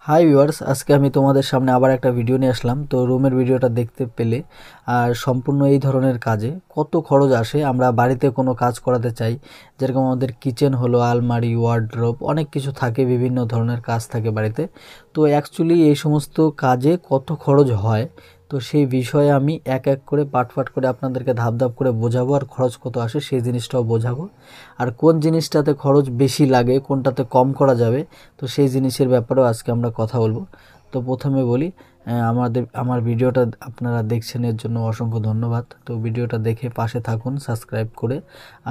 Hi viewers, আজকে আমি তোমাদের সামনে আবার একটা ভিডিও নিয়ে আসলাম। তো রুমের ভিডিওটা দেখতে পেলে আর সম্পূর্ণ এই ধরনের কাজে কত খরচ আসে। আমরা বাড়িতে কোনো কাজ করাতে চাই, যেরকম আমাদের কিচেন হলো, আলমারি, ওয়ার্ড্রোব, অনেক কিছু থাকে, বিভিন্ন ধরনের কাজ থাকে বাড়িতে। তো অ্যাকচুয়ালি এই সমস্ত কাজে কত খরচ হয়, তো সেই বিষয়ে আমি এক এক করে পাট করে আপনাদেরকে ধাপ ধাপ করে বোঝাবো, আর খরচ কত আসে সেই জিনিসটাও বোঝাবো, আর কোন জিনিসটাতে খরচ বেশি লাগে, কোনটাতে কম করা যাবে, তো সেই জিনিসের ব্যাপারেও আজকে আমরা কথা বলবো। তো প্রথমে বলি, আমার ভিডিওটা আপনারা দেখছেন এর জন্য অসংখ্য ধন্যবাদ। তো ভিডিওটা দেখে পাশে থাকুন সাবস্ক্রাইব করে।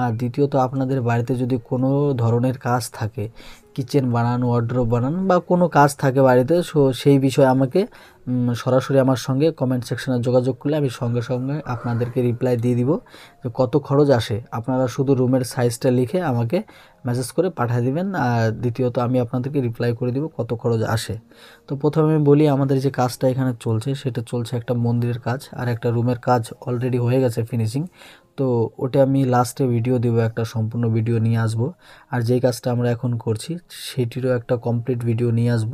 আর দ্বিতীয়ত, আপনাদের বাড়িতে যদি কোনো ধরনের কাজ থাকে, কিচেন বানান, ওয়ার্ড্রোব বানান, বা কোনো কাজ থাকে বাড়িতে, সেই বিষয়ে আমাকে সরাসরি আমার সঙ্গে কমেন্ট সেকশনে যোগাযোগ করলে আমি সঙ্গে সঙ্গে আপনাদেরকে রিপ্লাই দিয়ে দিব যে কত খরচ আসে। আপনারা শুধু রুমের সাইজটা লিখে আমাকে মেসেজ করে পাঠিয়ে দিবেন, আর দ্বিতীয়ত আমি আপনাদেরকে রিপ্লাই করে দিব কত খরচ আসে। তো প্রথমে আমি বলি, আমাদের যে কাজটা এখানে চলছে সেটা চলছে একটা মন্দিরের কাজ, আর একটা রুমের কাজ অলরেডি হয়ে গেছে ফিনিশিং। তো ওটা আমি লাস্টে ভিডিও দিব, একটা সম্পূর্ণ ভিডিও নিয়ে আসব। আর যেই কাজটা আমরা এখন করছি সেটিরও একটা কমপ্লিট ভিডিও নিয়ে আসব,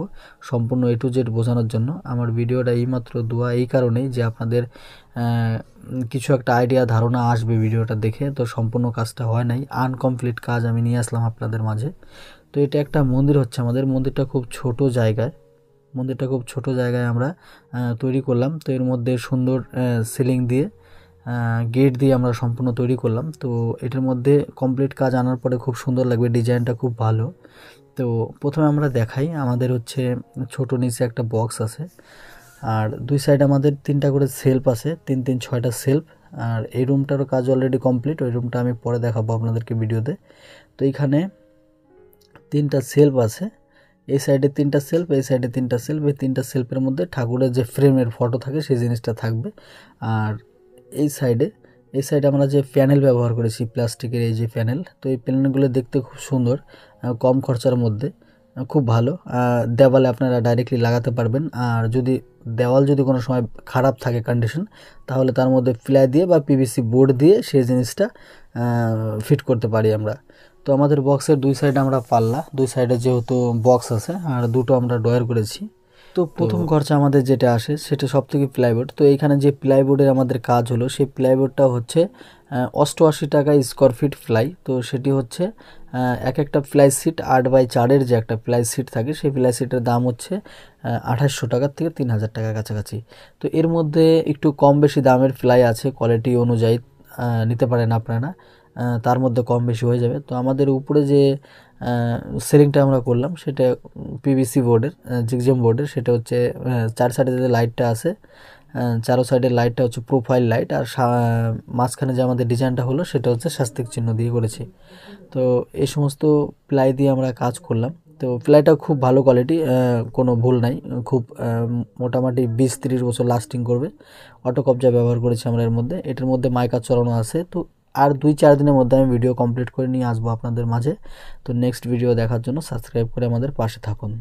সম্পূর্ণ A to Z বোঝানোর জন্য। আমার ভিডিওটা এইমাত্র দেওয়া এই কারণেই যে আপনাদের কিছু একটা আইডিয়া ধারণা আসবে ভিডিওটা দেখে। তো সম্পূর্ণ কাজটা হয় নাই, আনকমপ্লিট কাজ আমি নিয়ে আসলাম আপনাদের মাঝে। তো এটা একটা মন্দির হচ্ছে, আমাদের মন্দিরটা খুব ছোট জায়গায় আমরা তৈরি করলাম। তো এর মধ্যে সুন্দর সিলিং দিয়ে, গেট দিয়ে আমরা সম্পূর্ণ তৈরি করলাম। তো এটার মধ্যে কমপ্লিট কাজ আনার পরে খুব সুন্দর লাগবে, ডিজাইনটা খুব ভালো। তো প্রথমে আমরা দেখাই, আমাদের হচ্ছে ছোট নিচে একটা বক্স আছে, আর দুই সাইড আমাদের 3টা করে সেলফ আছে, 6টা সেলফ। আর এই রুমটারও কাজ অলরেডি কমপ্লিট, ওই রুমটা আমি পরে দেখাবো আপনাদেরকে ভিডিওতে। তো এইখানে 3টা সেলফ আছে, এই সাইডে 3টা সেলফ, এই সাইডে 3টা সেলফ। এই 3টা সেলফের মধ্যে ঠাকুরের যে ফ্রেমের ফটো থাকে সেই জিনিসটা থাকবে। আর এই সাইডে আমরা যে প্যানেল ব্যবহার করেছি, প্লাস্টিকের এই যে প্যানেল, তো এই প্যানেলগুলো দেখতে খুব সুন্দর, কম খরচার মধ্যে, খুব ভালো। দেওয়ালে আপনারা ডাইরেক্টলি লাগাতে পারবেন। আর যদি দেওয়াল যদি কোনো সময় খারাপ থাকে কন্ডিশন, তাহলে তার মধ্যে প্লাই দিয়ে বা পিভিসি বোর্ড দিয়ে সেই জিনিসটা ফিট করতে পারি আমরা। তো আমাদের বক্সের দুই সাইডে আমরা পাল্লা, দুই সাইডে যেহেতু বক্স আছে, আর দুটো আমরা ডয়ার করেছি। তো প্রথম খরচা আমাদের যেটা আসে সেটা সব থেকে প্লাইবোর্ড। তো এইখানে যে প্লাইবোর্ডের আমাদের কাজ হলো, সেই প্লাইবোর্ডটা হচ্ছে 88 টাকা স্কোয়ার ফিট প্লাই। তো সেটি হচ্ছে এক একটা প্লাই সিট 8x4 যে একটা প্লাই সিট থাকে, সেই প্লাই সিটের দাম হচ্ছে 2800 টাকার থেকে 3000 টাকার কাছাকাছি। তো এর মধ্যে একটু কম বেশি দামের প্লাই আছে, কোয়ালিটি অনুযায়ী নিতে পারেন আপনারা, তার মধ্যে কম বেশি হয়ে যাবে। তো আমাদের উপরে যে সিলিংটা আমরা করলাম সেটা পিভিসি বোর্ডের, জিগজাম বোর্ডের, সেটা হচ্ছে 4 সাইডে যে লাইটটা আছে, চারো সাইডের লাইটটা হচ্ছে প্রোফাইল লাইট, আর মাঝখানে যে আমাদের ডিজাইনটা হলো সেটা হচ্ছে স্বাস্তিক চিহ্ন দিয়ে করেছি। তো এই সমস্ত প্লাই দিয়ে আমরা কাজ করলাম। তো প্লাইটা খুব ভালো কোয়ালিটি, কোনো ভুল নাই, খুব মোটামুটি 20-30 বছর লাস্টিং করবে। অটো কবজা ব্যবহার করেছি আমরা এর মধ্যে, এটার মধ্যে মাইকা চড়ানো আছে। তো আর 2-4 দিনের মধ্যে আমি ভিডিও কমপ্লিট করে নিয়ে আসবো আপনাদের মাঝে। তো নেক্সট ভিডিও দেখার জন্য সাবস্ক্রাইব করে আমাদের পাশে থাকুন।